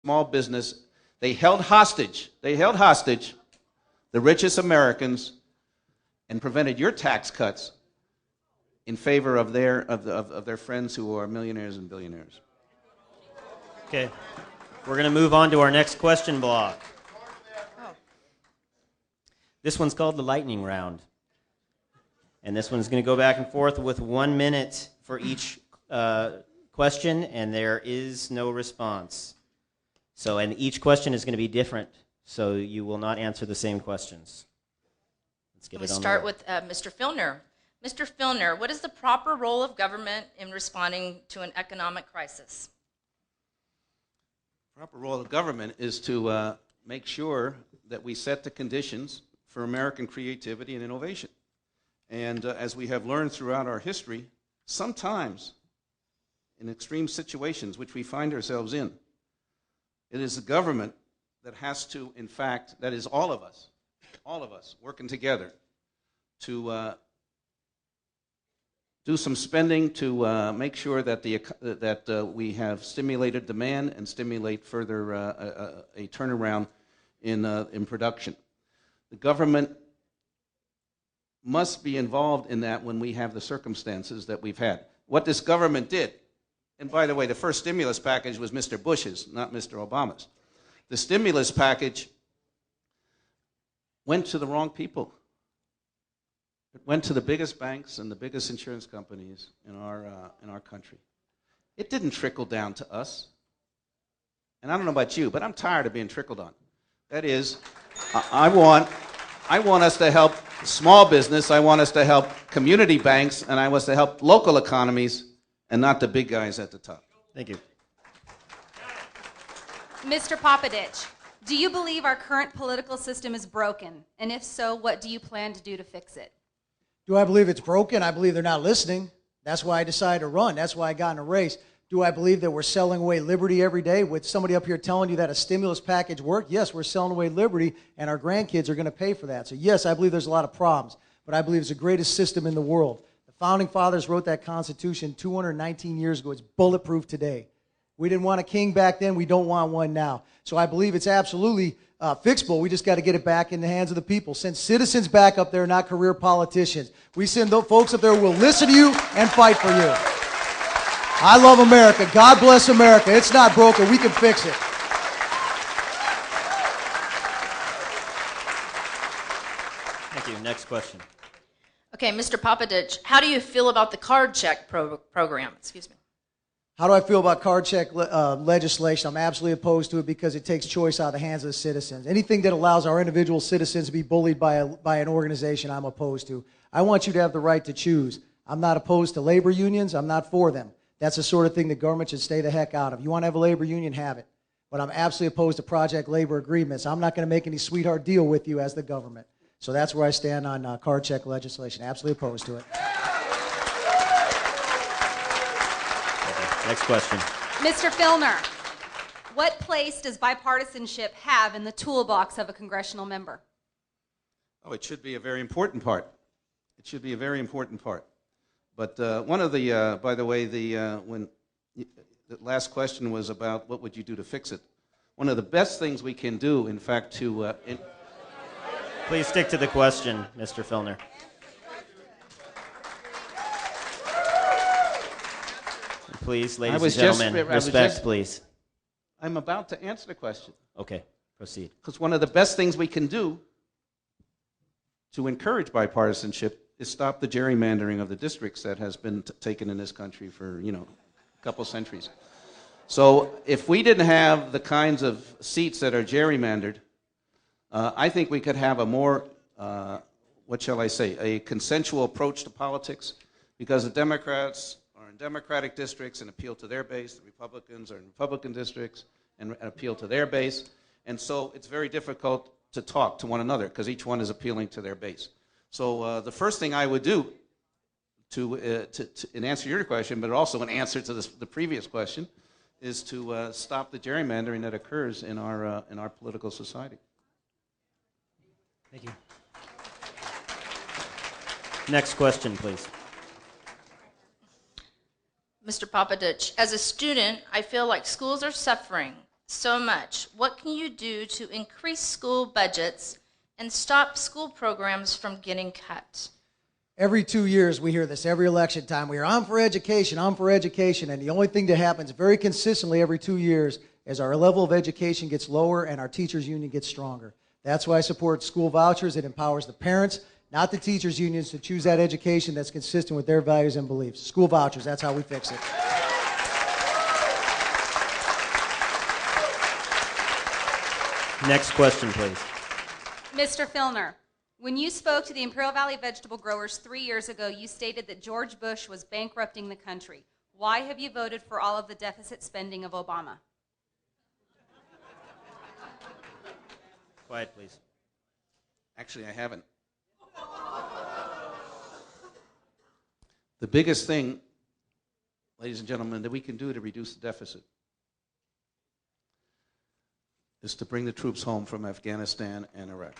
small business. They held hostage the richest Americans and prevented your tax cuts in favor of their friends who are millionaires and billionaires. Okay. We're going to move on to our next question block. This one's called the lightning round. And this one's going to go back and forth with 1 minute for each question, and there is no response. So, and each question is going to be different, so you will not answer the same questions. Let's get it on. We start with Mr. Filner. Mr. Filner, what is the proper role of government in responding to an economic crisis? The proper role of government is to make sure that we set the conditions for American creativity and innovation. And as we have learned throughout our history, sometimes in extreme situations which we find ourselves in, it is the government that has to, in fact, that is all of us working together to do some spending to make sure that we have stimulated demand and stimulate further a turnaround in production. The government must be involved in that when we have the circumstances that we've had. What this government did, and by the way, the first stimulus package was Mr. Bush's, not Mr. Obama's. The stimulus package went to the wrong people. It went to the biggest banks and the biggest insurance companies in our country. It didn't trickle down to us. And I don't know about you, but I'm tired of being trickled on. That is, I want us to help small business, I want us to help community banks, and I want us to help local economies and not the big guys at the top. Thank you. Mr. Popaditch, do you believe our current political system is broken? And if so, what do you plan to do to fix it? Do I believe it's broken? I believe they're not listening. That's why I decided to run. That's why I got in a race. Do I believe that we're selling away liberty every day with somebody up here telling you that a stimulus package worked? Yes, we're selling away liberty, and our grandkids are going to pay for that. So yes, I believe there's a lot of problems, but I believe it's the greatest system in the world. The Founding Fathers wrote that Constitution 219 years ago. It's bulletproof today. We didn't want a king back then. We don't want one now. So I believe it's absolutely fixable. We just got to get it back in the hands of the people. Send citizens back up there, not career politicians. We send those folks up there who will listen to you and fight for you. I love America. God bless America. It's not broken. We can fix it. Thank you. Next question. Okay, Mr. Popaditch, how do you feel about the card check program? Excuse me. How do I feel about card check legislation? I'm absolutely opposed to it because it takes choice out of the hands of the citizens. Anything that allows our individual citizens to be bullied by an organization, I'm opposed to. I want you to have the right to choose. I'm not opposed to labor unions. I'm not for them. That's the sort of thing the government should stay the heck out of. You want to have a labor union, have it. But I'm absolutely opposed to project labor agreements. I'm not going to make any sweetheart deal with you as the government. So that's where I stand on card check legislation. Absolutely opposed to it. Next question. Mr. Filner, what place does bipartisanship have in the toolbox of a congressional member? Oh, it should be a very important part. It should be a very important part. But one of the, by the way, when the last question was about what would you do to fix it. One of the best things we can do, in fact, to... Please stick to the question, Mr. Filner. Please, ladies and gentlemen, respect, please. I'm about to answer the question. Okay, proceed. Because one of the best things we can do to encourage bipartisanship is stop the gerrymandering of the districts that has been taken in this country for, a couple centuries. So if we didn't have the kinds of seats that are gerrymandered, I think we could have a more, a consensual approach to politics, because the Democrats are in Democratic districts and appeal to their base. The Republicans are in Republican districts and appeal to their base. And so it's very difficult to talk to one another because each one is appealing to their base. So the first thing I would do to answer your question, but also in answer to the previous question, is to stop the gerrymandering that occurs in our political society. Thank you. Next question, please. Mr. Popaditch, as a student, I feel like schools are suffering. so much, what can you do to increase school budgets and stop school programs from getting cut? Every 2 years, we hear this. Every election time, we hear, I'm for education, I'm for education. And the only thing that happens very consistently every 2 years is our level of education gets lower and our teachers' union gets stronger. That's why I support school vouchers. It empowers the parents, not the teachers' unions, to choose that education that's consistent with their values and beliefs. School vouchers, that's how we fix it. Next question, please. Mr. Filner, when you spoke to the Imperial Valley vegetable growers 3 years ago, you stated that George Bush was bankrupting the country. Why have you voted for all of the deficit spending of Obama? Quiet, please. Actually, I haven't. The biggest thing, ladies and gentlemen, that we can do to reduce the deficit is to bring the troops home from Afghanistan and Iraq.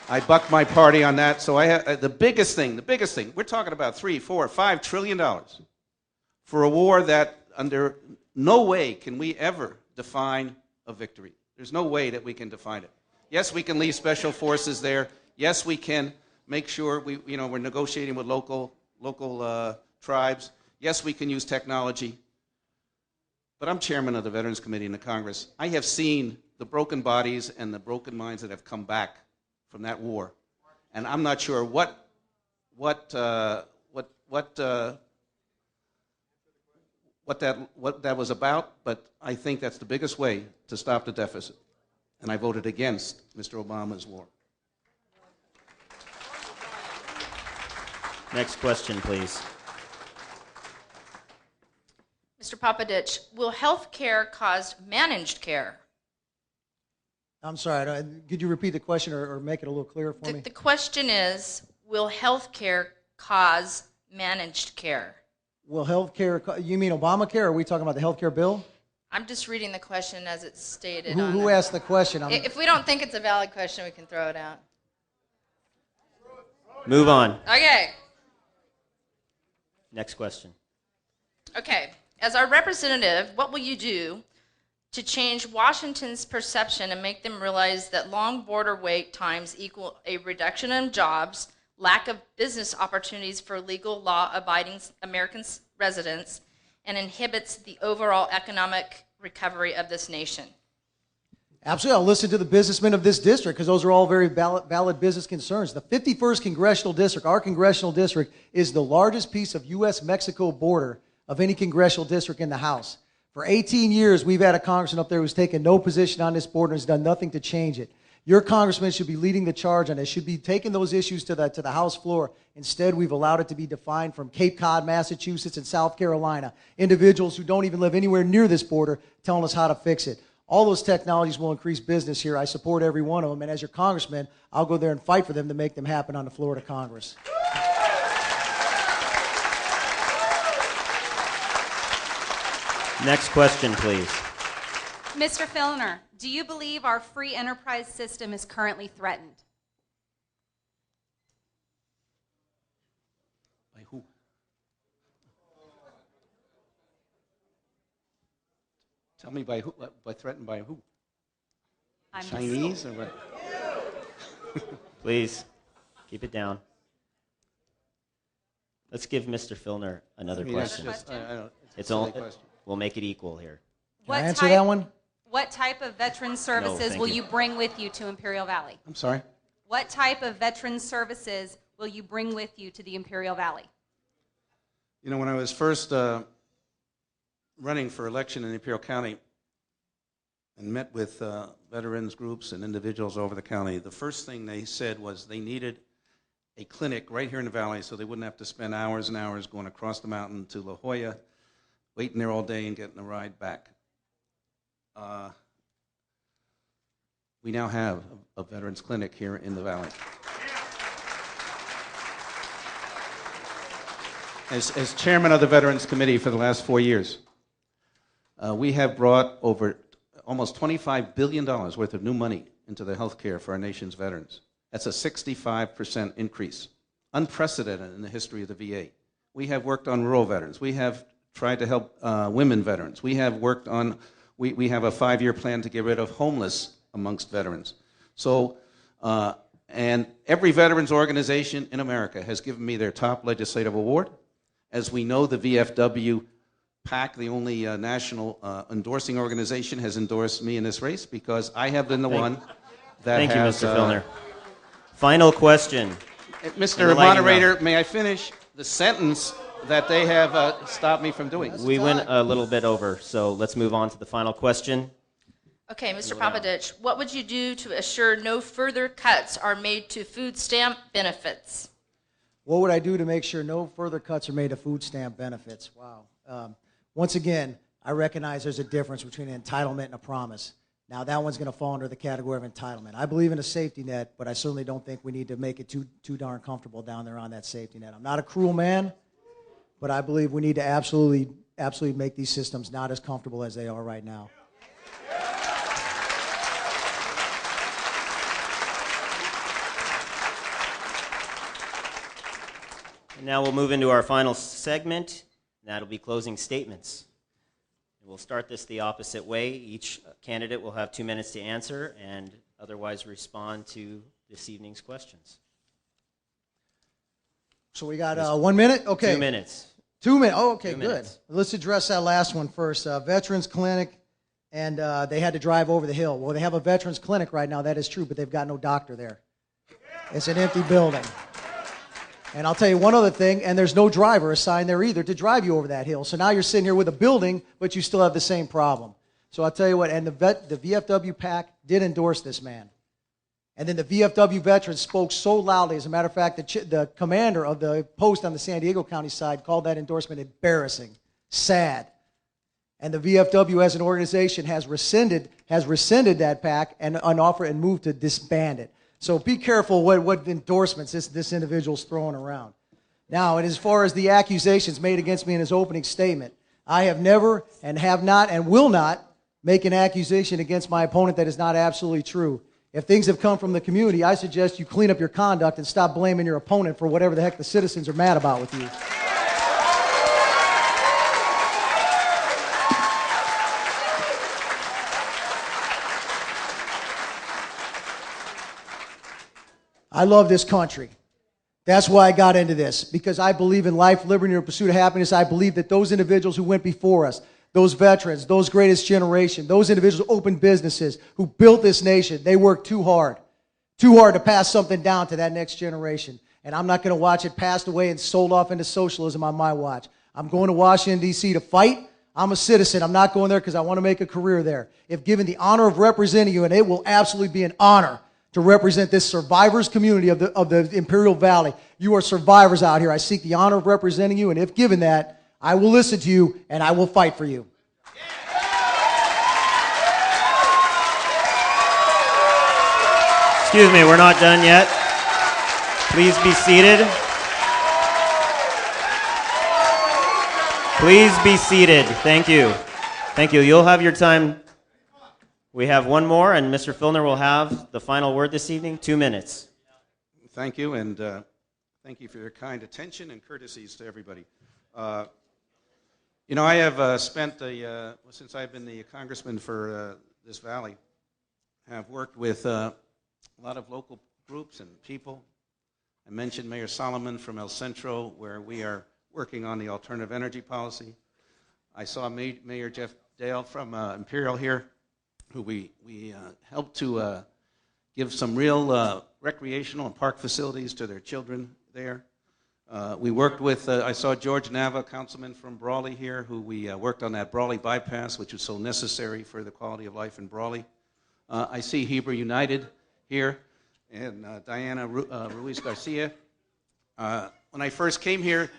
I bucked my party on that, so I have the biggest thing, we're talking about $3, $4, $5 trillion for a war that under no way can we ever define a victory. There's no way that we can define it. Yes, we can leave special forces there. Yes, we can make sure we're negotiating with local tribes. Yes, we can use technology. But I'm chairman of the Veterans Committee in the Congress. I have seen the broken bodies and the broken minds that have come back from that war, and I'm not sure what that was about. But I think that's the biggest way to stop the deficit. And I voted against Mr. Obama's war. Next question, please. Mr. Popaditch, will health care cause managed care? I'm sorry, could you repeat the question or make it a little clearer for me? The question is, will health care cause managed care? Will health care, you mean Obamacare, or are we talking about the health care bill? I'm just reading the question as it's stated. Who asked the question? If we don't think it's a valid question, we can throw it out. Move on. Okay. Next question. Okay. As our representative, what will you do to change Washington's perception and make them realize that long border wait times equal a reduction in jobs, lack of business opportunities for legal law-abiding American residents, and inhibits the overall economic recovery of this nation? Absolutely. I'll listen to the businessmen of this district because those are all very valid business concerns. The 51st Congressional District, our congressional district, is the largest piece of U.S.-Mexico border of any congressional district in the House. For 18 years, we've had a congressman up there who's taken no position on this border and has done nothing to change it. Your congressman should be leading the charge on this, should be taking those issues to the House floor. Instead, we've allowed it to be defined from Cape Cod, Massachusetts, and South Carolina. Individuals who don't even live anywhere near this border telling us how to fix it. All those technologies will increase business here. I support every one of them, and as your congressman, I'll go there and fight for them to make them happen on the floor of Congress. Next question, please. Mr. Filner, do you believe our free enterprise system is currently threatened? By who? Tell me by who? By threatened by who? Chinese or what? Please, keep it down. Let's give Mr. Filner another question. It's a silly question. We'll make it equal here. Can I answer that one? What type of veteran services will you bring with you to Imperial Valley? I'm sorry? What type of veteran services will you bring with you to the Imperial Valley? You know, when I was first running for election in Imperial County and met with veterans groups and individuals over the county, the first thing they said was they needed a clinic right here in the valley so they wouldn't have to spend hours and hours going across the mountain to La Jolla, waiting there all day and getting a ride back. We now have a veterans clinic here in the valley. As chairman of the Veterans Committee for the last 4 years, we have brought over almost $25 billion worth of new money into the health care for our nation's veterans. That's a 65% increase, unprecedented in the history of the VA. We have worked on rural veterans. We have tried to help women veterans. We have worked on, we have a 5-year plan to get rid of homeless amongst veterans. So, and every veterans organization in America has given me their top legislative award. As we know, the VFW PAC, the only national endorsing organization, has endorsed me in this race because I have been the one that Thank has... you, Mr. Filner. Final question. Mr. Moderator, may I finish the sentence that they have stopped me from doing? We went a little bit over, so let's move on to the final question. Okay, Mr. Popaditch, what would you do to assure no further cuts are made to food stamp benefits? What would I do to make sure no further cuts are made to food stamp benefits? Wow. Once again, I recognize there's a difference between an entitlement and a promise. Now, that one's going to fall under the category of entitlement. I believe in a safety net, but I certainly don't think we need to make it too darn comfortable down there on that safety net. I'm not a cruel man, but I believe we need to absolutely make these systems not as comfortable as they are right now. And now we'll move into our final segment, and that'll be closing statements. We'll start this the opposite way. Each candidate will have 2 minutes to answer and otherwise respond to this evening's questions. So we got 1 minute? Okay. 2 minutes. 2 minutes. Oh, okay, 2 good. minutes. Let's address that last one first. Veterans Clinic, and they had to drive over the hill. Well, they have a Veterans Clinic right now. That is true, but they've got no doctor there. It's an empty building. And I'll tell you one other thing, and there's no driver assigned there either to drive you over that hill. So now you're sitting here with a building, but you still have the same problem. So I'll tell you what, and the VFW PAC did endorse this man. And then the VFW veterans spoke so loudly. As a matter of fact, the commander of the post on the San Diego County side called that endorsement embarrassing, sad. And the VFW as an organization has rescinded that PAC and offered and moved to disband it. So be careful what endorsements this individual's throwing around. Now, and as far as the accusations made against me in his opening statement, I have never and have not and will not make an accusation against my opponent that is not absolutely true. If things have come from the community, I suggest you clean up your conduct and stop blaming your opponent for whatever the heck the citizens are mad about with you. I love this country. That's why I got into this, because I believe in life, liberty, and the pursuit of happiness. I believe that those individuals who went before us, those veterans, those greatest generation, those individuals who opened businesses, who built this nation, they worked too hard to pass something down to that next generation. And I'm not going to watch it passed away and sold off into socialism on my watch. I'm going to Washington, D.C. to fight. I'm a citizen. I'm not going there because I want to make a career there. If given the honor of representing you, and it will absolutely be an honor to represent this survivors community of the Imperial Valley. You are survivors out here. I seek the honor of representing you, and if given that, I will listen to you, and I will fight for you. Excuse me, we're not done yet. Please be seated. Please be seated. Thank you. Thank you. You'll have your time. We have one more, and Mr. Filner will have the final word this evening. 2 minutes. Thank you, and thank you for your kind attention and courtesies to everybody. You know, I have spent, since I've been the congressman for this valley, have worked with a lot of local groups and people. I mentioned Mayor Solomon from El Centro, where we are working on the alternative energy policy. I saw Mayor Jeff Dale from Imperial here, who we helped to give some real recreational and park facilities to their children there. We worked with, I saw George Nava, councilman from Brawley here, who we worked on that Brawley bypass, which was so necessary for the quality of life in Brawley. I see Hebrew United here, and Diana Ruiz Garcia. When I first came here,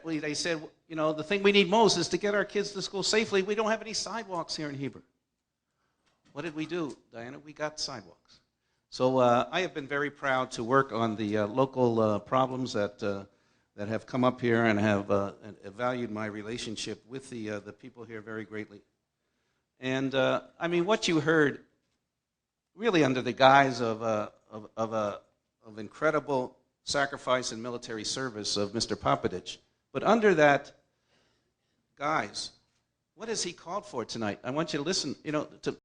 they said, you know, the thing we need most is to get our kids to school safely. We don't have any sidewalks here in Heber. What did we do, Diana? We got sidewalks. So I have been very proud to work on the local problems that have come up here, and have valued my relationship with the people here very greatly. And I mean, what you heard, really under the guise of incredible sacrifice and military service of Mr. Popaditch, But under that, guys, what has he called for tonight? I want you to listen, to